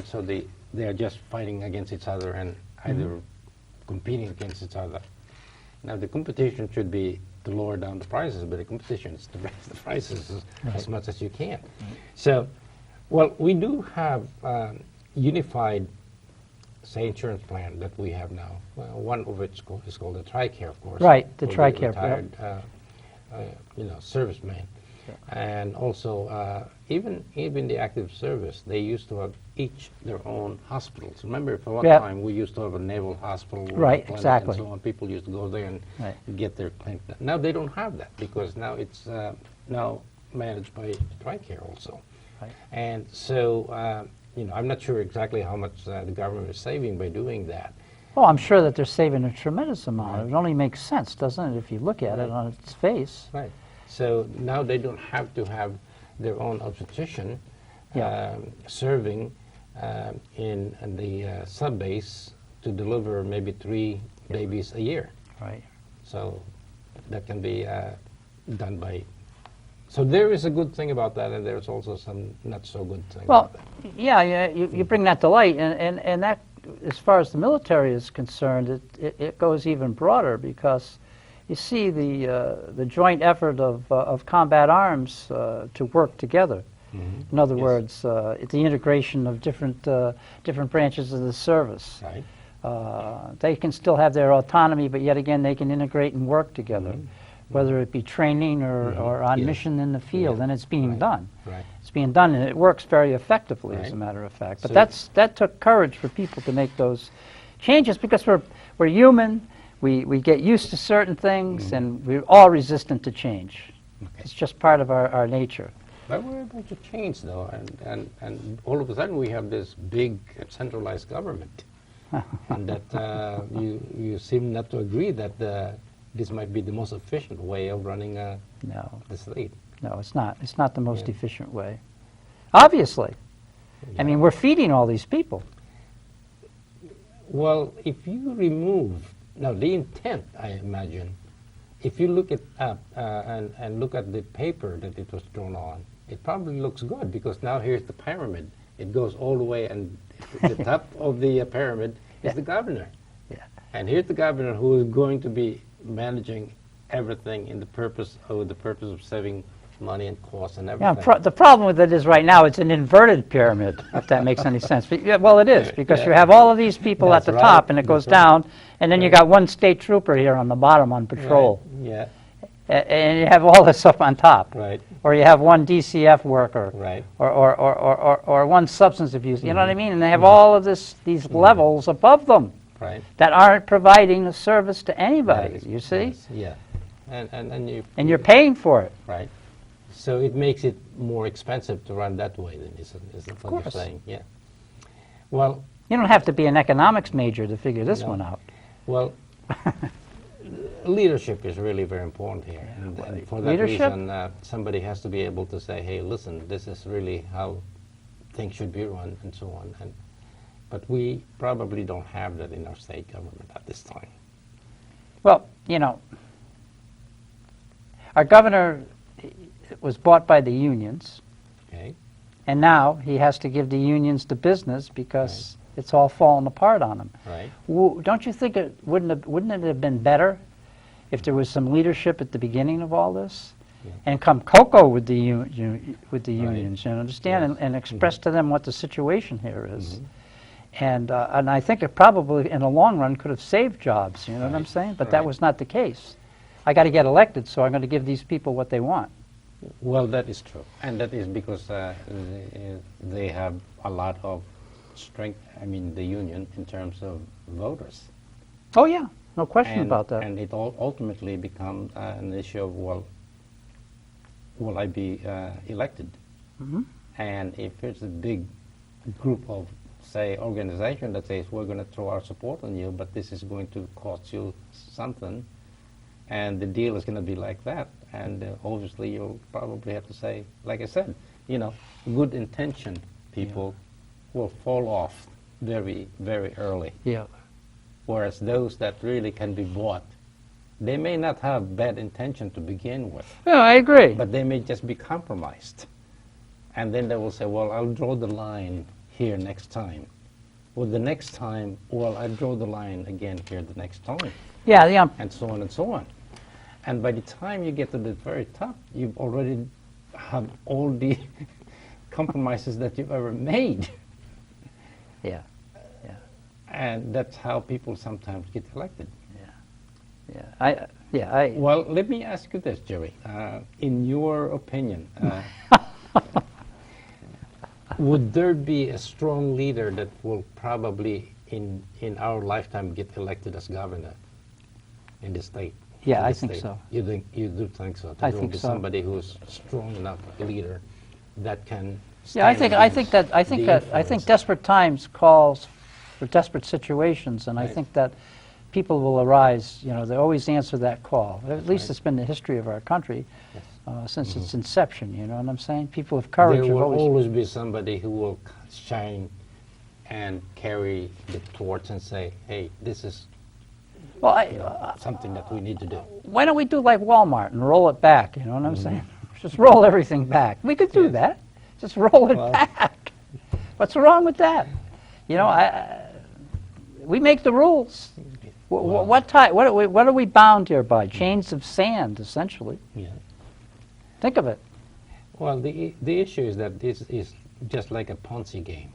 so they are just fighting against each other and either competing against each other. Now, the competition should be to lower down the prices, but the competition is to raise the prices as much as you can. So, well, we do have unified, say, insurance plan that we have now. One of which is called the TRICARE, of course. Right, the for TRICARE. Retired, servicemen. And also, even the active service, they used to have each their own hospitals. Remember, for one time, we used to have a naval hospital, right? Clinic, Exactly. and so on. People used to go there and get their clinic done. Now they don't have that, because now it's now managed by TRICARE also. Right. And so, I'm not sure exactly how much the government is saving by doing that. Well, I'm sure that they're saving a tremendous amount. It only makes sense, doesn't it, if you look at it on its face? Right. So now they don't have to have their own obstetrician serving in the sub-base to deliver maybe 3 babies a year. Right. So that can be done by... So there is a good thing about that, and there's also some not so good thing about that. You bring that to light, and that, as far as the military is concerned, it goes even broader, because you see the joint effort of combat arms to work together. In other words, the integration of different branches of the service. Right. They can still have their autonomy, but yet again they can integrate and work together, whether it be training or on mission in the field, and it's being done. Right. It's being done, and it works very effectively, as a matter of fact. But that took courage for people to make those changes, because we're human. We get used to certain things, and we're all resistant to change. Okay. It's just part of our nature. But we're able to change, though, and all of a sudden we have this big centralized government, and that you seem not to agree that this might be the most efficient way of running No, the state. no, it's not. It's not the most Yeah. efficient way. Obviously. Yeah. I mean, we're feeding all these people. Well, if you remove now the intent, I imagine, if you look at and look at the paper that it was drawn on, it probably looks good because now here's the pyramid. It goes all the way, and the top of the pyramid is Yeah. the governor. Yeah. And here's the governor who is going to be managing everything in the purpose of saving money and costs and Yeah, everything. the problem with it is right now it's an inverted pyramid, if that makes any sense. Yeah, well, it is, because Yeah. you have all of these people at That's the right. top, and it goes That's right. down, and then you got one state trooper here on the bottom on patrol, Yeah, and you have all this up on top. right, Or you have one DCF worker, right. or one substance abuse, you know what I mean? And they have all of these levels above them Right. that aren't providing a service to anybody, That is- you see? yes, yeah. And you And you're paying for it. right. So it makes it more expensive to run that way, then, isn't what you're course. saying? Yeah. Well, You don't have to be an economics major to figure this No. one out. well, leadership is really very important here. And for that Leadership? reason, somebody has to be able to say, hey, listen, this is really how things should be run, and so on. But we probably don't have that in our state government at this time. Well, you know, our governor was bought by the unions, Okay? and now he has to give the unions the business because it's all falling apart on him. Right? Don't you think wouldn't it have been better if there was some leadership at the beginning of all this, Yeah. and come cocoa with the with the Right. unions, and understand Yes. and express to them what the situation here is. Mhm. And I think it probably, in the long run, could have saved jobs, you know what I'm Right, saying? But that right. was not the case. I got to get elected, so I'm going to give these people what they want. Well, that is true. And that is because they have a lot of strength, I mean, the union, in terms of voters. Oh, yeah, no question And, about that. and it ultimately becomes an issue of, well, will I be elected? Mhm. And if it's a big group of, say, organization that says, we're going to throw our support on you, but this is going to cost you something, and the deal is going to be like that, and obviously you'll probably have to say, like I said, you know, good intention people will fall off very, very early. Yeah. Whereas those that really can be bought, they may not have bad intention to begin with, Yeah, I agree. but they may just be compromised. And then they will say, well, I'll draw the line here next time. Well, the next time, well, I draw the line again here the next time, Yeah, yeah. and so on and so on. And by the time you get to the very top, you've already had all the compromises that you've ever made. Yeah. And that's how people sometimes get elected. I Well, let me ask you this, Gerry. In your opinion, would there be a strong leader that will probably, in our lifetime, get elected as governor in the state? Yeah, in I the think state? so. You do think so? I There will think be so. somebody who's strong enough leader that can. Yeah, I stand think against I the think influence. desperate times calls for desperate situations, and I Right. think that people will arise. You know, they always answer that call. At least Right. it's been the history of our country Yes. since its inception. You know what I'm saying? People of courage There have will always. always be somebody who will shine and carry the torch and say, hey, this is Well, I, something that we need to do. why don't we do like Walmart and roll it back? You know what I'm saying? Just roll everything back. We could do Yes. that. Just roll it Well- back. What's wrong with that? You know, we make the rules. Well- What are we bound here by? Chains of sand, essentially. Yeah. Think of it. Well, the issue is that this is just like a Ponzi game.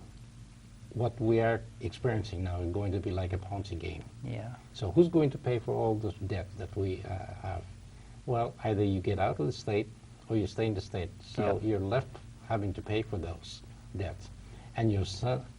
What we are experiencing now is going to be like a Ponzi game. Yeah. So who's going to pay for all this debt that we have? Well, either you get out of the state or you stay in the state. So Yeah. you're left having to pay for those debts. And your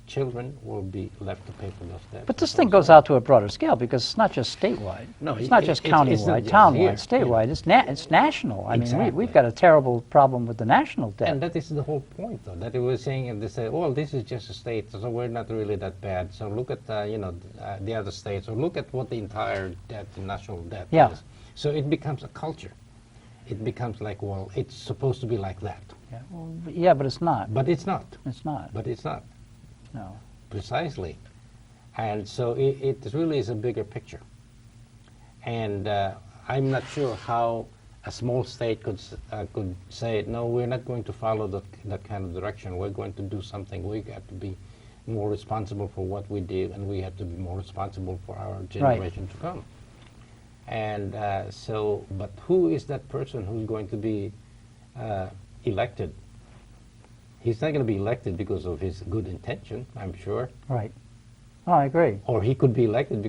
children will be left to pay for those debts. But this thing goes out to a broader scale because it's not just statewide. No, it's not just it's not countywide, just townwide, here, statewide. It's national. I mean, Exactly. we've got a terrible problem with the national debt. And that is the whole point, though, that they were saying, and they say, well, this is just a state, so we're not really that bad. So look at, the other states, or look at what the entire debt, the national debt Yeah. is. So it becomes a culture. It becomes like, well, it's supposed to be like that. Yeah, well, yeah, but it's not. But it's not. It's not. But it's not. No. Precisely. And so it really is a bigger picture. And I'm not sure how a small state could say, no, we're not going to follow that kind of direction. We're going to do something. We have to be more responsible for what we do, and we have to be more responsible for our generation to come. And but who is that person who's going to be elected? He's not going to be elected because of his good intention, I'm sure. Right. Oh, I agree. Or he could be elected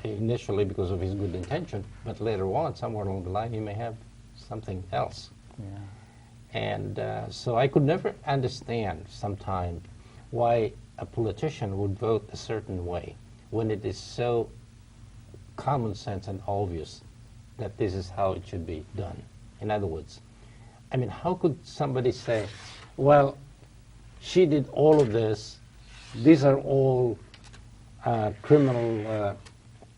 initially because of his good intention, but later on, somewhere along the line, he may have something else. Yeah. And so I could never understand sometimes why a politician would vote a certain way when it is so common sense and obvious that this is how it should be done. In other words, I mean, how could somebody say, well, she did all of this, these are all criminal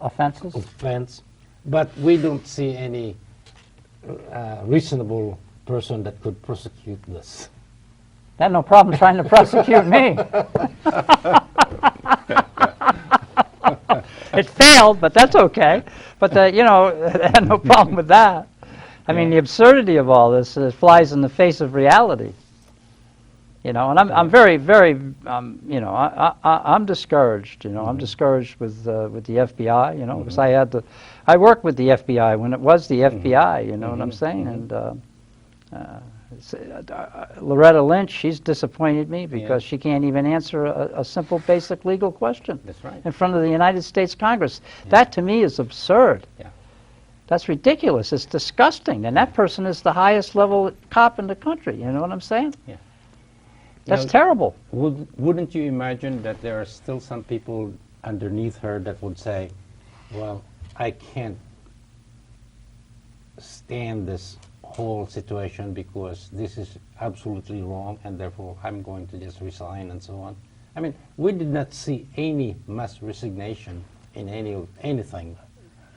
Offenses? offense, but we don't see any reasonable person that could prosecute this. They had no problem trying to prosecute me. It failed, but that's okay. But they had no problem with that. I mean, the absurdity of all this flies in the face of reality. And I'm very, very, I'm discouraged. I'm discouraged with the FBI. Because I worked with the FBI when it was the FBI. You know what I'm saying? And Loretta Lynch, she's disappointed me because she can't even answer a simple, basic legal question. That's right. In front of the United States Congress. That to me is absurd. Yeah. That's ridiculous. It's disgusting. And that person is the highest level cop in the country. You know what I'm saying? Yeah. That's terrible. Wouldn't you imagine that there are still some people underneath her that would say, well, I can't stand this whole situation because this is absolutely wrong, and therefore I'm going to just resign and so on. I mean, we did not see any mass resignation in anything.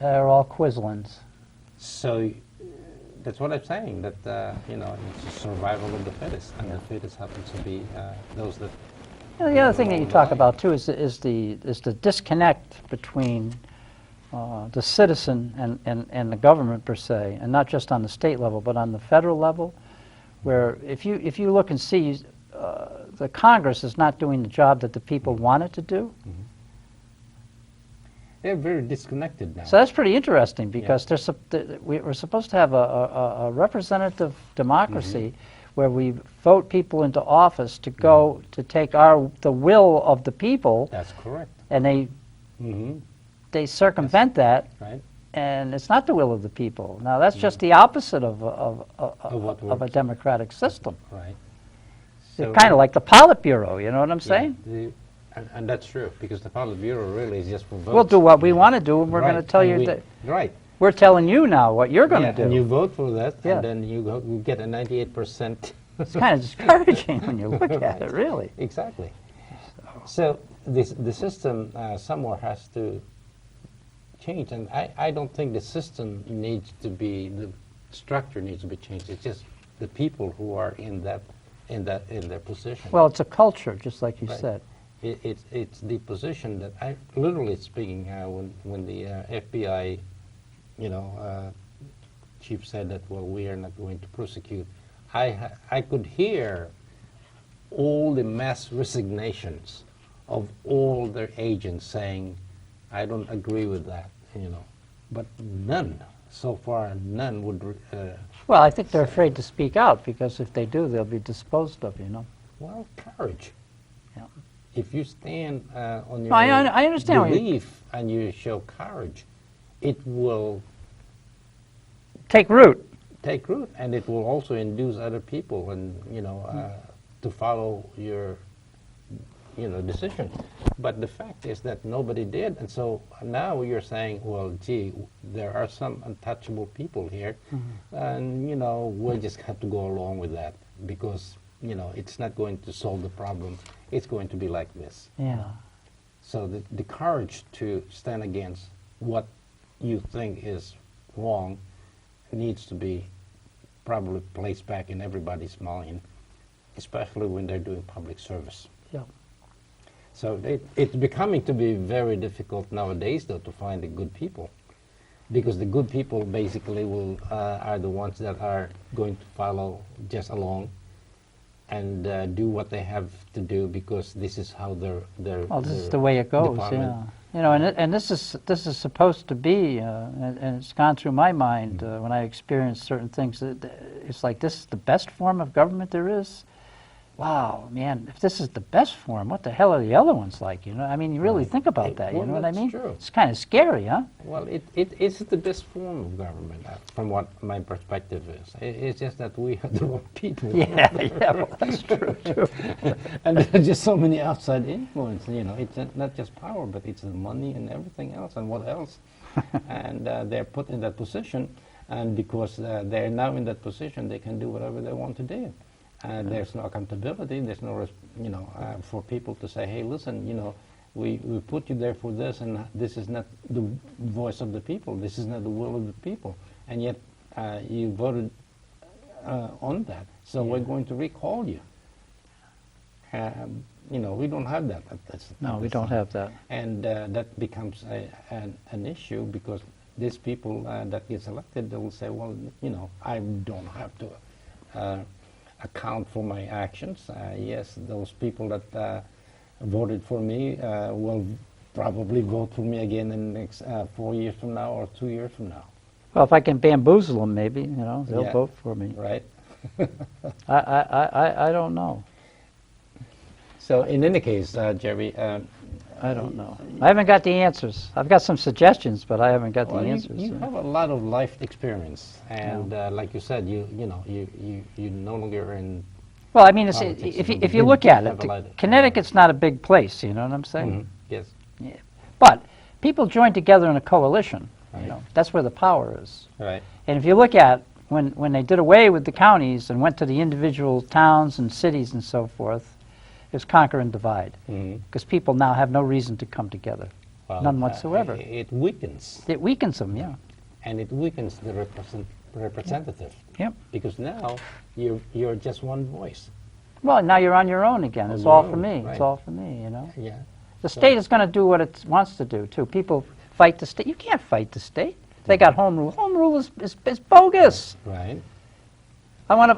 They're all Quislins. So that's what I'm saying, that it's a survival of the fittest, and the fittest happens to be those that... The other thing that you talk about, too, is the disconnect between the citizen and the government, per se, and not just on the state level, but on the federal level, where if you look and see, the Congress is not doing the job that the people want it to do. Mm-hmm. They're very disconnected now. So that's pretty interesting because we're supposed to have a representative democracy where we vote people into office to go to take the will of the people. That's correct. And they circumvent that, right? And it's not the will of the people. Now that's just the opposite of a democratic system. Right. So it's kind of like the Politburo. You know what I'm saying? And that's true, because the Politburo really is just for votes. We'll do what we want to do, and we're going to tell you that. Right. We're telling you now what you're going to do. And you vote for that, and then you get a 98%. It's kind of discouraging when you look at it, really. Exactly. So the system somewhere has to change, and I don't think the system needs to be, the structure needs to be changed. It's just the people who are in their position. Well, it's a culture, just like you said. It's the position that literally speaking, when the FBI, chief said that, well, we are not going to prosecute, I could hear all the mass resignations of all their agents saying, I don't agree with that, but none, so far, none would. Well, I think they're afraid to speak out because if they do, they'll be disposed of, Well, courage. Yeah. If you stand on your I understand belief and you show courage, it will take root. Take root, and it will also induce other people, and to follow your decision. But the fact is that nobody did, and so now you're saying, well, gee, there are some untouchable people here, and we'll just have to go along with that because it's not going to solve the problem. It's going to be like this. Yeah. So the courage to stand against what you think is wrong needs to be probably placed back in everybody's mind, especially when they're doing public service. Yeah. So it's becoming to be very difficult nowadays, though, to find the good people, because the good people basically are the ones that are going to follow just along and do what they have to do because this is how their Well, this is the way it goes. department- Yeah. And this is supposed to be, and it's gone through my mind when I experienced certain things. That it's like this is the best form of government there is. Wow, man! If this is the best form, what the hell are the other ones like? I mean, you really think about that. You Well, know what I that's mean? true. It's kind of scary, huh? Well, it is the best form of government, from what my perspective is. It's just that we are the wrong people. Yeah, well, that's true too. And there's just so many outside influence, it's not just power, but it's the money and everything else, and what else. And they're put in that position, and because they're now in that position, they can do whatever they want to do. And there's no accountability, there's no, for people to say, hey, listen, we put you there for this, and this is not the voice of the people, this is not the will of the people, and yet you voted on that, so we're going to recall you. We don't have that. No, we don't have that. And that becomes an issue because these people that gets elected, they will say, well, I don't have to account for my actions. Yes, those people that voted for me will probably vote for me again in the next 4 years from now or 2 years from now. Well, if I can bamboozle them, maybe they'll Yeah. vote for me. Right? I don't know. So in any case, Gerry, I don't know. I haven't got the answers. I've got some suggestions, but I haven't got the well, answers. you have a lot of life experience, and like you said, you no longer are in. Well, I mean, politics, if you look at have it, a lot- Connecticut's not a big place. You know what I'm saying? Mhm, yes. Yeah. But people join together in a coalition. Right. That's where the power is. Right. And if you look at when they did away with the counties and went to the individual towns and cities and so forth, it was conquer and divide. Mhm. Because people now have no reason to come together. Well, None whatsoever. It weakens, It weakens them, yeah. and it weakens the representative. Yep. Because now you're just one voice. Well, now you're on your own again. On It's your all own, for me. right. It's all for me, Yeah. The state is going to do what it wants to do, too. People fight the state. You can't fight the state. They got home rule. Home rule is bogus. Right. I want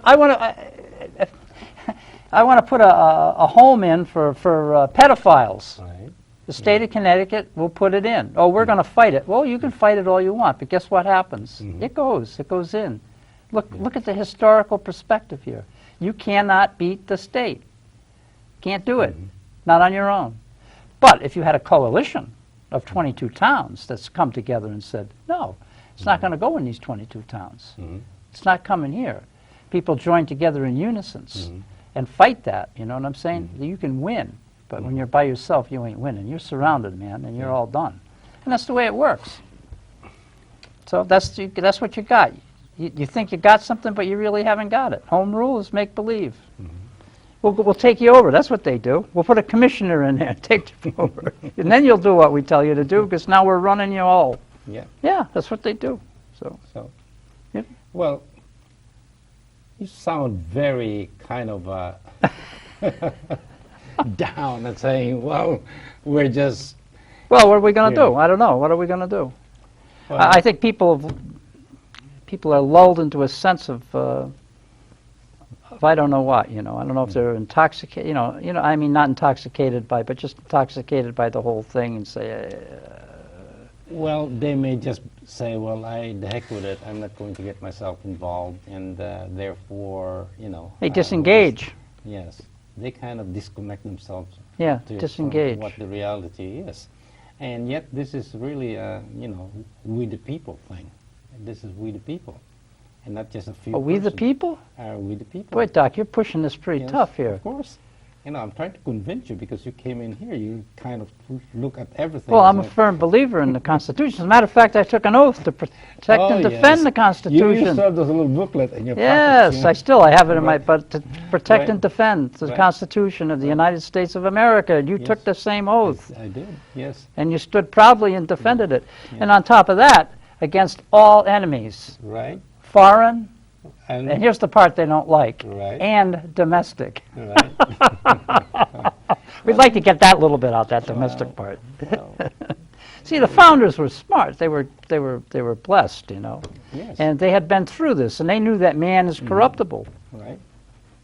to put a home in for pedophiles. Right. The state of Connecticut will put it in. Oh, we're going to fight it. Well, you can fight it all you want, but guess what happens? It goes in. Look at the historical perspective here. You cannot beat the state. Can't do it. Not on your own. But if you had a coalition of 22 towns that's come together and said, no, it's not going to go in these 22 towns. It's not coming here. People join together in unison and fight that, you know what I'm saying? You can win, but when you're by yourself, you ain't winning. You're surrounded, man, and you're all done. And that's the way it works. So that's what you got. You think you got something, but you really haven't got it. Home rule is make-believe. We'll take you over. That's what they do. We'll put a commissioner in there and take you over. And then you'll do what we tell you to do, because now we're running you all. Yeah. Yeah, that's what they do. So, yep. Well, you sound very kind of down and saying, well, we're just... Well, what are we going to Yeah. do? I don't know. What are we going to do? Well, I think people are lulled into a sense of I don't know what, I don't know if they're intoxicated, I mean not intoxicated by, but just intoxicated by the whole thing and say, Well, they may just say, well, the heck with it, I'm not going to get myself involved, and therefore, hey, disengage. Yes, they kind of disconnect themselves Yeah, from disengage. what the reality is. And yet this is really, we the people thing. This is we the people, and not just a few Are we the persons. people? Are we the people? Boy, Doc, you're pushing this pretty Yes, tough here. Of course. I'm trying to convince you because you came in here. You kind of look at everything. Well, I'm a as firm believer in the Constitution. As a matter of fact, I took an oath to protect and defend the You Constitution. served us a little booklet in your Yes, pocket. I have it in my, but to protect Right. and defend the Right. Constitution of the United States of America. You Yes. took the same oath, I did, yes. and you stood proudly and defended it. And on top of that, against all enemies, Right. foreign, And, and here's the part they don't like, Right. and domestic. right. We'd like to get that little bit out, that domestic part. Well, See, the founders were smart. They were blessed, yes. and they had been through this, and they knew that man is corruptible. Right.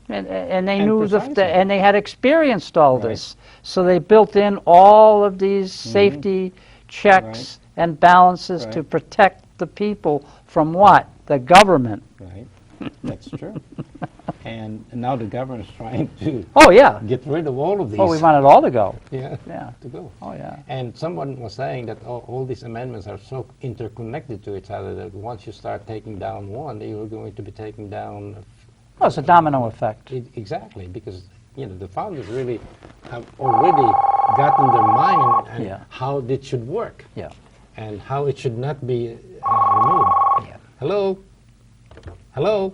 And they And knew precisely. and they had experienced all Right. this, so they built in all of these safety checks and balances to Right. protect the people from what? The government. Right. That's true. And now the government is trying to Oh yeah. get rid of all of these. Oh, we want it all to go. Yeah. Yeah. To go. Oh yeah. And someone was saying that all these amendments are so interconnected to each other that once you start taking down one, you're going to be taking down. Well, it's a domino effect. Exactly, because the founders really have already gotten their mind and Yeah. how it should work Yeah. and how it should not be removed. Yeah. Hello. Hello.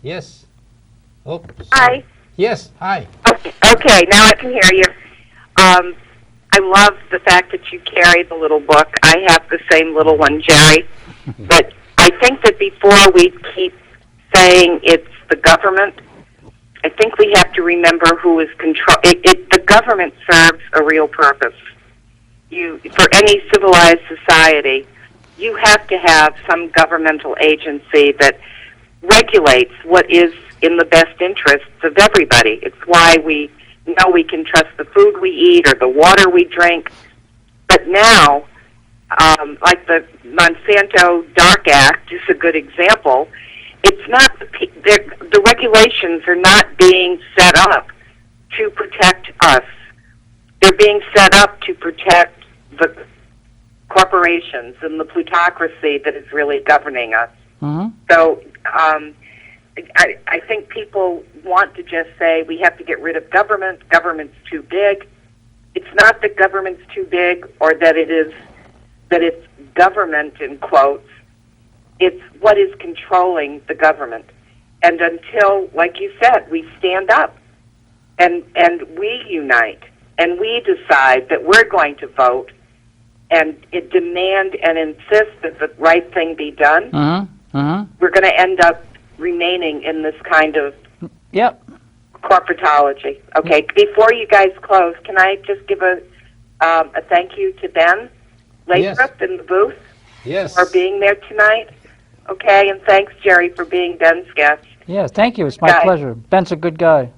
Yes. Oh. Hi. Yes. Hi. Okay, now I can hear you. I love the fact that you carry the little book. I have the same little one, Jerry. But I think that before we keep saying it's the government, I think we have to remember who is control. The government serves a real purpose. For any civilized society, you have to have some governmental agency that regulates what is in the best interests of everybody. It's why we know we can trust the food we eat or the water we drink. But now, like the Monsanto Dark Act is a good example. It's not the regulations are not being set up to protect us. They're being set up to protect the corporations and the plutocracy that is really governing us. Mm-hmm. So I think people want to just say we have to get rid of government. Government's too big. It's not that government's too big or that it's government in quotes. It's what is controlling the government. And until, like you said, we stand up and we unite and we decide that we're going to vote and demand and insist that the right thing be done, we're going to end up remaining in this kind of Yep. corporatology. Okay, before you guys close, can I just give a thank you to Ben Lathrop in the booth Yes. for being there tonight? Okay, and thanks, Jerry, for being Ben's guest. Yeah, thank you. It's my Guy. pleasure. Ben's a good guy.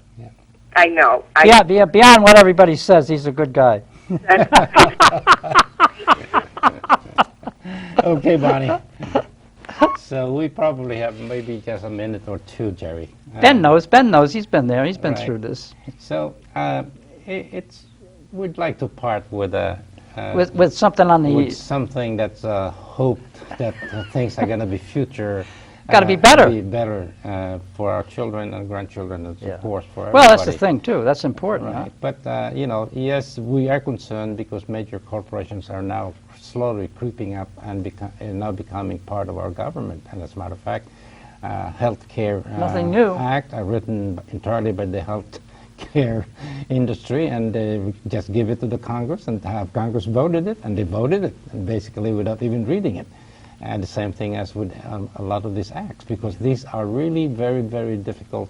I know. Yeah, beyond what everybody says, he's a good guy. Okay, Bonnie. So we probably have maybe just a minute or two, Jerry. Ben knows. He's been there. He's been Right. through this. So we'd like to part with With something on with the... something that's hoped that things are going to be future. Gotta be better. Be better for our children and grandchildren, and Yeah. of course for everybody. Well, that's the thing, too. That's important. Right. But, yes, we are concerned because major corporations are now slowly creeping up and now becoming part of our government. And as a matter of fact, Healthcare Nothing new. Act written entirely by the health care industry, and they just give it to the Congress and have Congress voted it, and they voted it, and basically without even reading it. And the same thing as with a lot of these acts, because these are really very, very difficult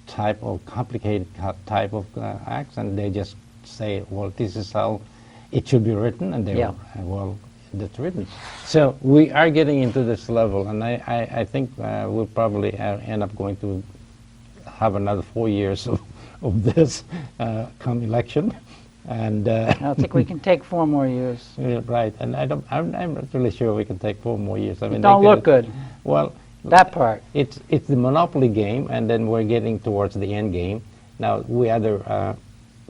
type of complicated type of acts, and they just say, well, this is how it should be written, and they well, that's written. So we are getting into this level, and I think we'll probably end up going to have another 4 years of this come election. And I think we can take 4 more years. yeah, right, and I'm not really sure we can take 4 more years. I mean, Don't look good. Well, That part. it's the monopoly game, and then we're getting towards the end game. Now we either,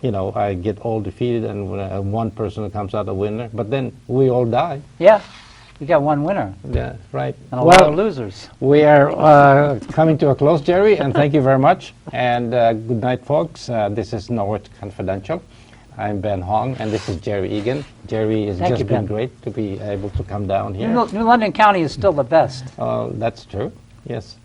I get all defeated, and one person comes out a winner, but then we all die. Yeah. You got one winner Yeah, right. and a lot of losers. We are coming to a close, Jerry, and thank you very much. And good night, folks. This is Norwich Confidential. I'm Ben Hong, and this is Gerry Egan. Jerry, it's Thank you, just been Ben. great to be able to come down here. New London County is still the best. That's true, yes.